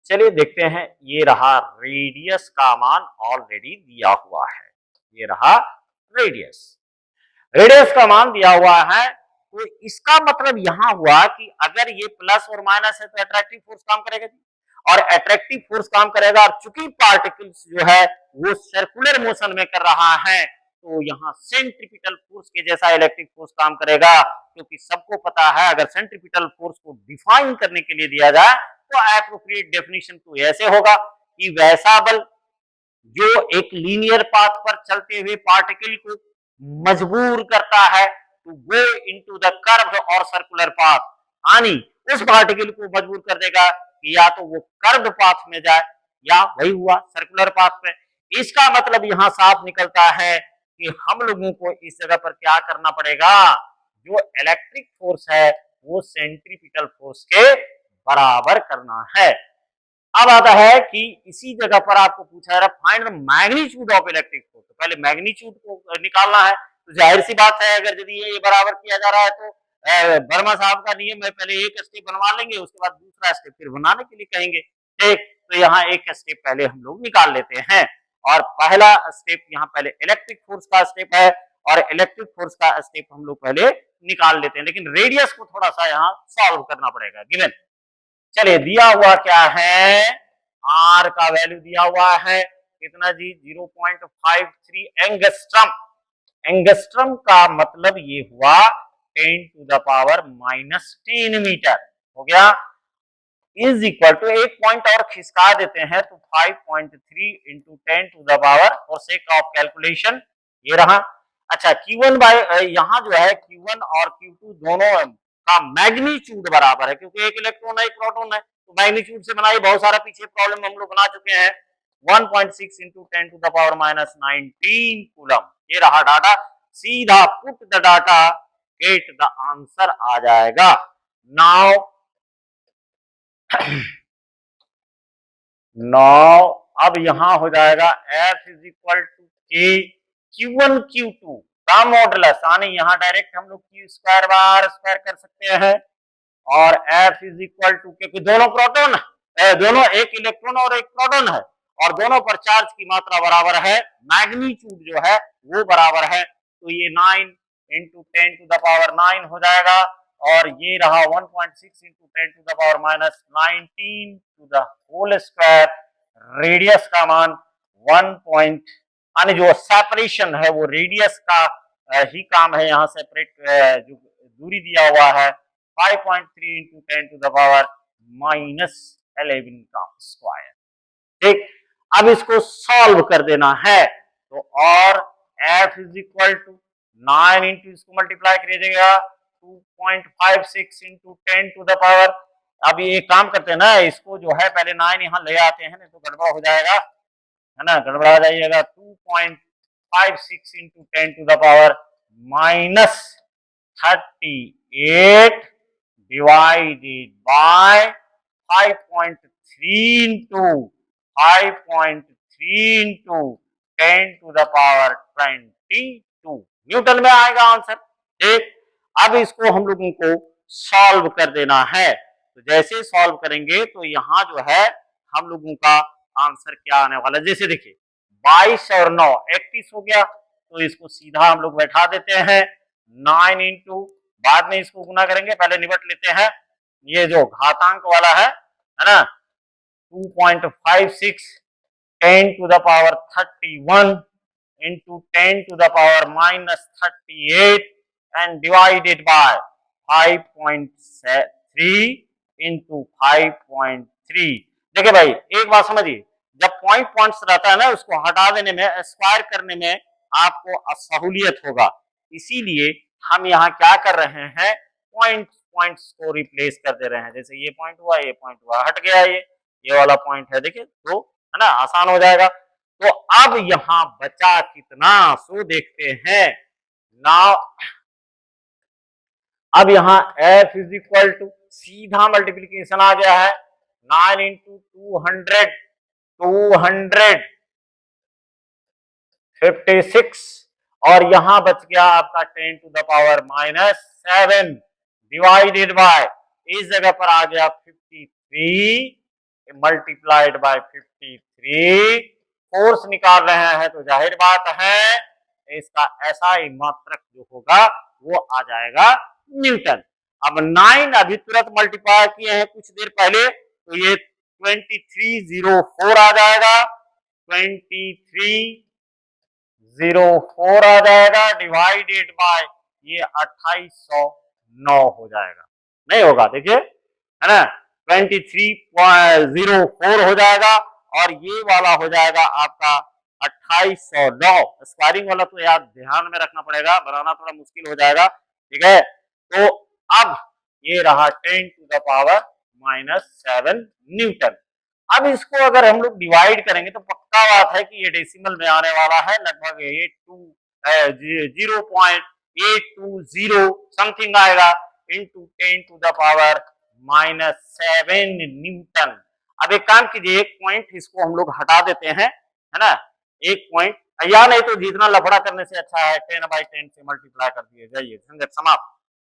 चलिए देखते हैं, ये रहा रेडियस का मान ऑलरेडी दिया हुआ है, ये रहा रेडियस, रेडियस का मान दिया हुआ है। तो इसका मतलब यहां हुआ कि अगर ये प्लस और माइनस है तो अट्रैक्टिव फोर्स काम करेगा जी, और अट्रैक्टिव फोर्स काम करेगा, और चूंकि पार्टिकल्स जो है वो सर्कुलर मोशन में कर रहा है तो यहाँ सेंट्रीपिटल फोर्स के जैसा इलेक्ट्रिक फोर्स काम करेगा। क्योंकि सबको पता है अगर सेंट्रीपिटल फोर्स को डिफाइन करने के लिए दिया जाए तो एप्रोप्रिएट डेफिनेशन तो ऐसे होगा कि वैसा बल जो एक लीनियर पाथ पर चलते हुए पार्टिकल को मजबूर करता है to go into the curve और सर्कुलर पाथ, यानी उस पार्टिकल को मजबूर कर देगा कि या तो वो कर्व पाथ में जाए या वही हुआ सर्कुलर पाथ में। इसका मतलब यहाँ साफ निकलता है कि हम लोगों को इस जगह पर क्या करना पड़ेगा, जो इलेक्ट्रिक फोर्स है वो सेंट्रीपिटल फोर्स के बराबर करना है। अब आता है कि इसी जगह पर आपको पूछा जा रहा है find the magnitude of electric force, तो पहले मैग्नीट्यूड को निकालना है। तो जाहिर सी बात है अगर यदि ये बराबर किया जा रहा है तो वर्मा साहब का नियम है, पहले एक स्टेप बनवा लेंगे, उसके बाद दूसरा स्टेप फिर बनाने के लिए कहेंगे, ठीक। तो यहाँ एक स्टेप पहले हम लोग निकाल लेते हैं, और पहला स्टेप यहाँ पहले इलेक्ट्रिक फोर्स का स्टेप है, और इलेक्ट्रिक फोर्स का स्टेप हम लोग पहले निकाल लेते हैं, लेकिन रेडियस को थोड़ा सा यहाँ सॉल्व करना पड़ेगा। गिवन चलिए दिया हुआ क्या है, आर का वैल्यू दिया हुआ है कितना जी, 0.53 एंगस्ट्रम। एंगस्ट्रम का मतलब ये हुआ 10 टू द पावर -10 मीटर हो गया, इज इक्वल टू एक पॉइंट और खिसका देते हैं तो 5.3 इंटू 10 टू द पावर, और सेक ऑफ कैलकुलेशन ये रहा। अच्छा Q1 बाय यहाँ जो है Q1 और Q2 दोनों का मैग्नीट्यूड बराबर है, क्योंकि एक इलेक्ट्रॉन है एक प्रोटॉन है, तो मैग्नीट्यूड से बनाई बहुत सारा पीछे प्रॉब्लम हम लोग बना चुके हैं। 1.6 into 10 to the power -19 coulomb, ये रहा डाटा, सीधा put the data get the answer आ जाएगा। नाउ अब यहां हो जाएगा F इज इक्वल टू के Q1 Q2 का मॉडुलस, यानी यहाँ डायरेक्ट हम लोग Q स्क्वायर बार स्क्वायर कर सकते हैं, और F इज इक्वल टू, क्योंकि दोनों प्रोटॉन दोनों एक इलेक्ट्रॉन और एक प्रोटॉन है, और दोनों पर चार्ज की मात्रा बराबर है, मैग्नीट्यूड जो है वो बराबर है, तो ये 9 इंटू 10 टू द पावर 9 हो जाएगा, और ये रहा 1.6 into 10 to the power -19 to the whole square. Radius का मान 1 यानी जो सेपरेशन है वो रेडियस का ही काम है, यहाँ सेपरेट जो दूरी दिया हुआ है 5.3 इंटू 10 टू द पावर -11 का स्क्वायर, ठीक। अब इसको सॉल्व कर देना है, तो और F is equal to 9 into इसको मल्टीप्लाई करिएगा 2.56 इंटू 10 टू द पावर। अब ये काम करते हैं ना, इसको जो है पहले 9 यहाँ ले आते हैं ना, तो गड़बड़ हो जाएगा, है ना, गड़बड़ा जाइएगा। 2.56 into 10 to the power -38 divided by 5.3 into 5.3 into 10 to the power 22 newton में आएगा आंसर, ठीक। अब इसको हम लोगों को सॉल्व कर देना है, तो जैसे सॉल्व करेंगे तो यहाँ जो है हम लोगों का आंसर क्या आने वाला है, जैसे देखिए 22 और 9 31 हो गया, तो इसको सीधा हम लोग बैठा देते हैं 9 इंटू, बाद में इसको गुना करेंगे, पहले निबट लेते हैं, ये जो घातांक वाला है ना, 2.56 10 to the power 31 into 10 to the power minus 38 and divided by 5.3 into 5.3। देखिए भाई एक बात समझिए, जब पॉइंट्स रहता है ना, उसको हटा देने में, स्क्वायर करने में आपको असहूलियत होगा, इसीलिए हम यहाँ क्या कर रहे हैं, पॉइंट्स को रिप्लेस कर दे रहे हैं। जैसे ये पॉइंट हुआ, ये पॉइंट हुआ, हट गया, ये वाला पॉइंट है, देखिए, तो है ना, आसान हो जाएगा। तो अब यहां बचा कितना, सो देखते हैं नाउ। अब यहां f इज इक्वल टू, सीधा मल्टीप्लीकेशन आ गया है, 9 इंटू 256 और यहां बच गया आपका 10 to the power minus 7 divided by, इस जगह पर आ गया 53 मल्टीप्लाइड बाय 53। फोर्स निकाल रहे हैं तो जाहिर बात है इसका SI मात्रक जो होगा वो आ जाएगा न्यूटन। अब 9 अभी तुरंत मल्टीप्लाई किए हैं कुछ देर पहले, तो ये 2304 आ जाएगा, 2304 आ जाएगा डिवाइडेड बाय ये 2809 हो जाएगा, नहीं होगा, देखिए है ना, 2304 हो जाएगा और ये वाला हो जाएगा आपका 2809। स्क्वायरिंग वाला तो यार ध्यान में रखना पड़ेगा, बनाना थोड़ा मुश्किल हो जाएगा, ठीक है। तो अब ये रहा 10 to the power minus 7 newton. अब इसको अगर हम लोग डिवाइड करेंगे तो पक्का बात है कि ये डेसिमल में आने वाला है, लगभग 0.820 समथिंग आएगा, into 10 to the power minus 7 newton. अब एक काम कीजिए, एक पॉइंट इसको हम लोग हटा देते हैं, है ना, एक पॉइंट, या नहीं तो जितना लफड़ा करने से अच्छा है 10/10 से मल्टीप्लाई कर दिए जाइए, झंझट समाप्त।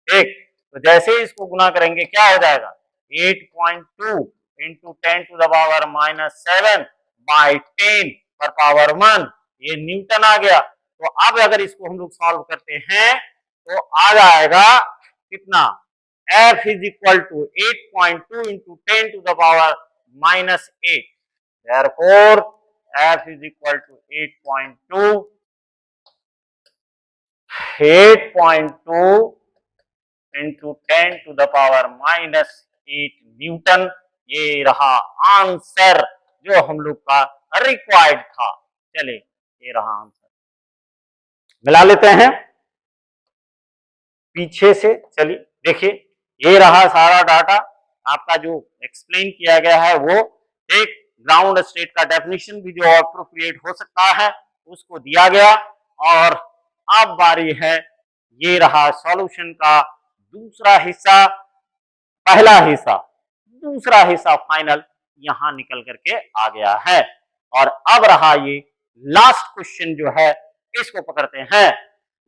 ठीक, तो जैसे ही इसको गुना करेंगे क्या हो जाएगा, 8.2 into 10 to the power minus 7 by 10 पर पावर 1, ये न्यूटन आ गया। तो अब अगर इसको हम लोग सॉल्व करते हैं तो आ जाएगा कितना, F is equal to 8.2 into 10 to the power minus 8, therefore F is equal to 8.2 into 10 to the power minus 8 Newton. ये रहा आंसर जो हम लोग का रिक्वायर्ड था। चलिए ये रहा आंसर, मिला लेते हैं पीछे से। चलिए देखिए, ये रहा सारा डाटा आपका जो एक्सप्लेन किया गया है, वो एक ग्राउंड स्टेट का डेफिनेशन भी जो अप्रोप्रिएट हो सकता है उसको दिया गया। और अब बारी है, ये रहा सॉल्यूशन का दूसरा हिस्सा, पहला हिस्सा, दूसरा हिस्सा फाइनल यहां निकल करके आ गया है। और अब रहा ये लास्ट क्वेश्चन जो है, इसको पकड़ते हैं।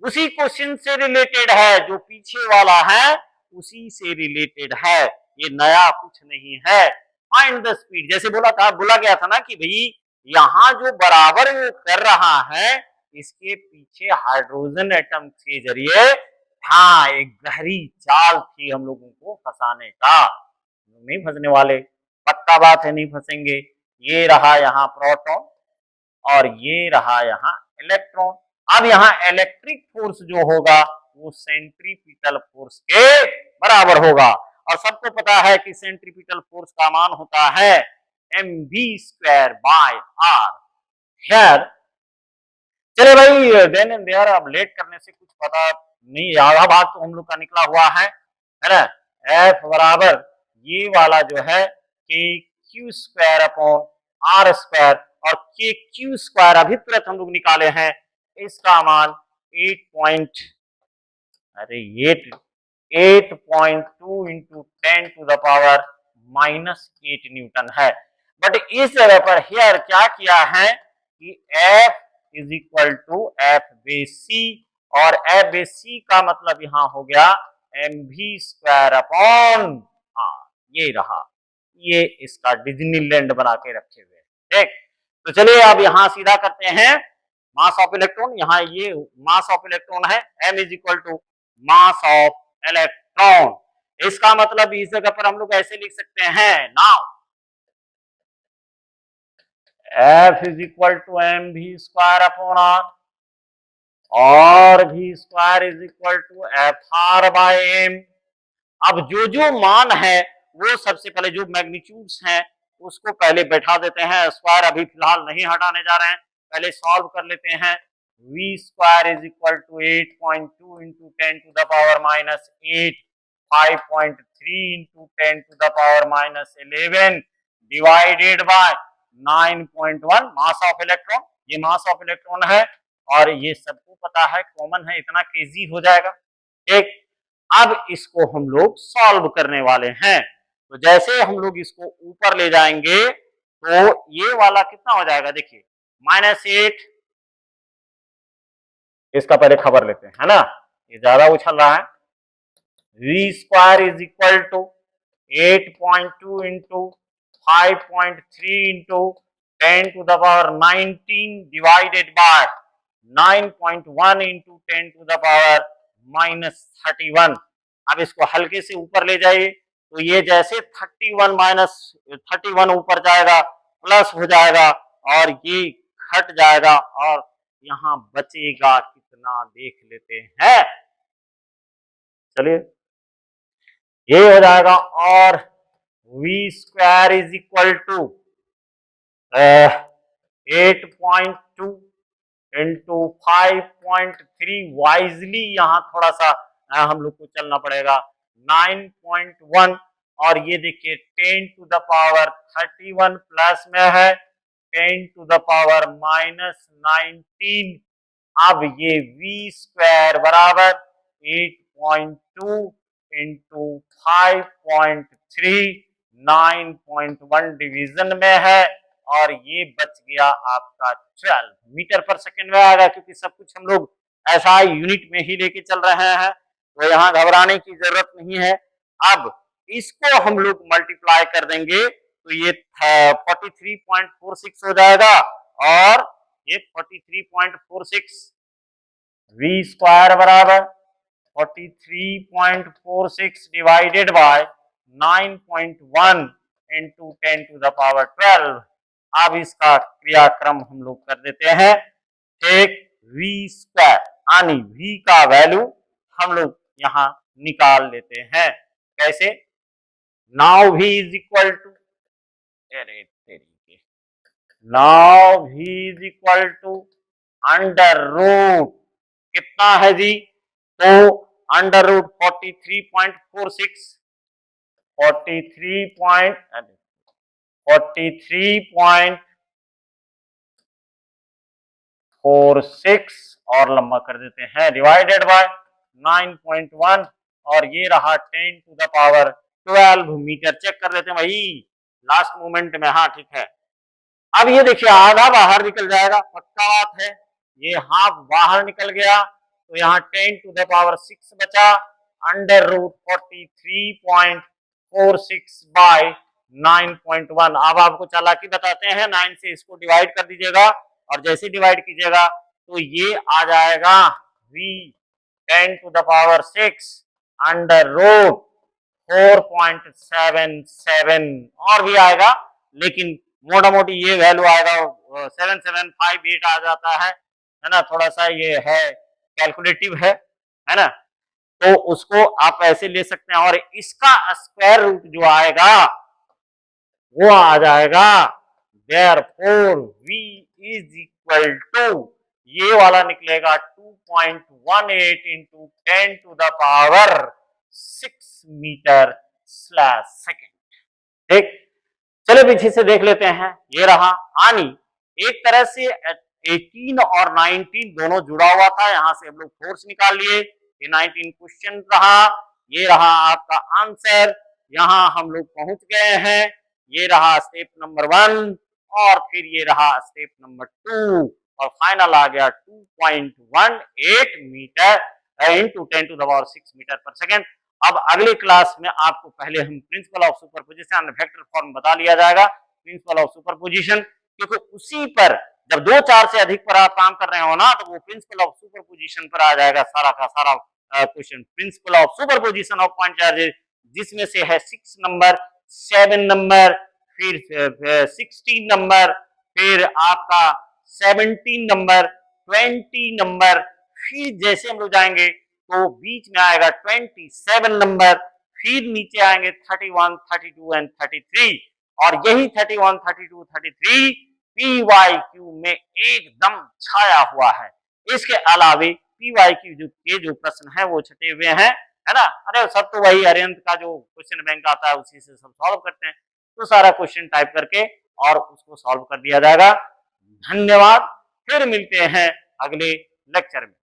उसी क्वेश्चन से रिलेटेड है, जो पीछे वाला है उसी से रिलेटेड है, ये नया कुछ नहीं है। फाइंड द स्पीड, जैसे बोला गया था ना कि भाई यहाँ जो बराबर कर रहा है इसके पीछे हाइड्रोजन एटम के जरिए, हाँ, एक गहरी चाल थी हम लोगों को फंसाने का। नहीं फंसने वाले, पक्का बात है, नहीं फंसेंगे। ये रहा यहाँ प्रोटॉन और ये रहा यहाँ इलेक्ट्रॉन। अब यहाँ इलेक्ट्रिक फोर्स जो होगा वो सेंट्रीपिटल फोर्स के बराबर होगा, और सबको पता है कि सेंट्रीपिटल फोर्स का मान होता है mv²/r। खैर चले भाई, देन एंड देयर, अब लेट करने से कुछ पता नहीं, आधा भाग तो हम लोग का निकला हुआ है ना। F बराबर ये वाला जो है kq²/r², और kq² अभी तुरंत हम लोग निकाले हैं, इसका मान 8.2 into 10 to the power minus 8 newton है। बट इस जगह पर हियर क्या किया है कि F is equal to F/c, और F/c का मतलब यहां हो गया mv²/r। ये रहा, ये इसका डिज्नीलैंड बना के रखे हुए, ठीक। तो चलिए अब यहां सीधा करते हैं मास ऑफ इलेक्ट्रॉन। यहाँ ये मास ऑफ इलेक्ट्रॉन है, m is equal to mass of electron. इसका मतलब इस जगह पर हम लोग ऐसे लिख सकते हैं, now F is equal to m v square upon r, और we square is equal to F r by m. अब जो जो मान है वो सबसे पहले जो मैग्नीट्यूड्स हैं उसको पहले बैठा देते हैं, स्क्वायर अभी फिलहाल नहीं हटाने जा रहे हैं, पहले सॉल्व कर लेते हैं। V square is equal to 8.2 into 10 to the power minus 8, 5.3 into 10 to the power minus 11 divided by 9.1 mass of electron. ये मास ऑफ इलेक्ट्रॉन है और ये सबको पता है, कॉमन है, इतना केजी हो जाएगा। ठीक, अब इसको हम लोग सॉल्व करने वाले हैं। तो जैसे हम लोग इसको ऊपर ले जाएंगे तो ये वाला कितना हो जाएगा, देखिए -8, इसका पहले खबर लेते हैं, है ना, ये ज्यादा उछल रहा है। V square is equal to 8.2 into 5.3 into 10 to the power 19 divided by 9.1 into 10 to the power minus 31। अब इसको हल्के से ऊपर ले जाइए तो ये जैसे 31 माइनस 31 ऊपर जाएगा प्लस हो जाएगा और ये घट जाएगा और यहाँ बचेगा कितना देख लेते हैं। चलिए ये हो जाएगा, और we square is equal to 8.2 into 5.3, wisely यहाँ थोड़ा सा हम लोग को चलना पड़ेगा, 9.1, और ये देखिए 10 टू द पावर 31 प्लस में है 10 टू द पावर माइनस 19। अब ये v स्क्वायर बराबर 8.2 इंटू 5.3, 9.1 डिवीजन में है और ये बच गया आपका 12 मीटर पर सेकेंड में आएगा, क्योंकि सब कुछ हम लोग ऐसा यूनिट में ही लेके चल रहे हैं, तो यहाँ घबराने की जरूरत नहीं है। अब इसको हम लोग मल्टीप्लाई कर देंगे तो ये 43.46 हो जाएगा, और ये 43.46 वी स्क्वायर बराबर 43.46 divided by 9.1 into 10 to the power 12। अब इसका क्रियाक्रम हम लोग कर देते हैं। ठीक, वी स्क्वायर यानी वी का वैल्यू हम लोग यहाँ निकाल लेते हैं। कैसे, now V is equal to, now V is equal to under root कितना है जी, तो अंडर रूट 43.46, 43.46 और लंबा कर देते हैं डिवाइडेड बाय 9.1, और ये रहा 10 to the power 12 metre. Check कर लेते हैं भाई लास्ट मोमेंट में, हाँ ठीक है। अब ये देखिए आधा बाहर निकल जाएगा, पक्का बात है, ये हाफ बाहर निकल गया तो यहाँ 10 टू द पावर 6 बचा, अंडर रूट 43.46 बाय 9.1। अब आपको चालाकी बताते हैं, 9 से इसको डिवाइड कर दीजिएगा और जैसे डिवाइड कीजिएगा तो ये आ जाएगा v 10 to the power 6 under root 4.77 और भी आएगा, लेकिन मोटा मोटी ये वैल्यू आएगा 7758 आ जाता है ना, थोड़ा सा ये है कैलकुलेटिव है ना, तो उसको आप ऐसे ले सकते हैं। और इसका स्क्वायर रूट जो आएगा वो आ जाएगा, therefore v is equal to, ये वाला निकलेगा 2.18 into 10 to the power 6 metre slash second. ठीक, चलिए पीछे से देख लेते हैं, ये रहा आनी, एक तरह से 18 और 19 दोनों जुड़ा हुआ था, यहां से हम लोग फोर्स निकाल लिए, ये 19 क्वेश्चन रहा, ये रहा आपका आंसर, यहां हम लोग पहुंच गए हैं, ये रहा स्टेप नंबर 1 और फिर ये रहा स्टेप नंबर 2 और फाइनल आ गया 2.18 metre into 10 to the power 6 metre per second. अब अगले क्लास में आपको पहले हम principle of superposition and vector form बता लिया जाएगा, प्रिंसिपल ऑफ सुपरपोजिशन, क्योंकि उसी पर जब 2-4 से अधिक पर आप काम कर रहे हो ना, तो वो प्रिंसिपल ऑफ सुपरपोजिशन पर आ जाएगा सारा का सारा question. Principal of superposition of point charges, जिसमें से है 6 नंबर, 7 नंबर, फिर 16 नंबर, फिर आपका 17 नंबर, 20 नंबर, फिर जैसे हम लोग जाएंगे तो बीच में आएगा 27 नंबर, फिर नीचे आएंगे 31, 32 एंड 33, और यही 31, 32, 33 PYQ में एकदम छाया हुआ है। इसके अलावे PYQ के जो प्रश्न है वो छटे हुए हैं, है ना। अरे सब तो वही अरिहंत का जो क्वेश्चन बैंक आता है उसी से सब सॉल्व करते हैं, तो सारा क्वेश्चन टाइप करके और उसको सॉल्व कर दिया जाएगा। धन्यवाद, फिर मिलते हैं अगले लेक्चर में।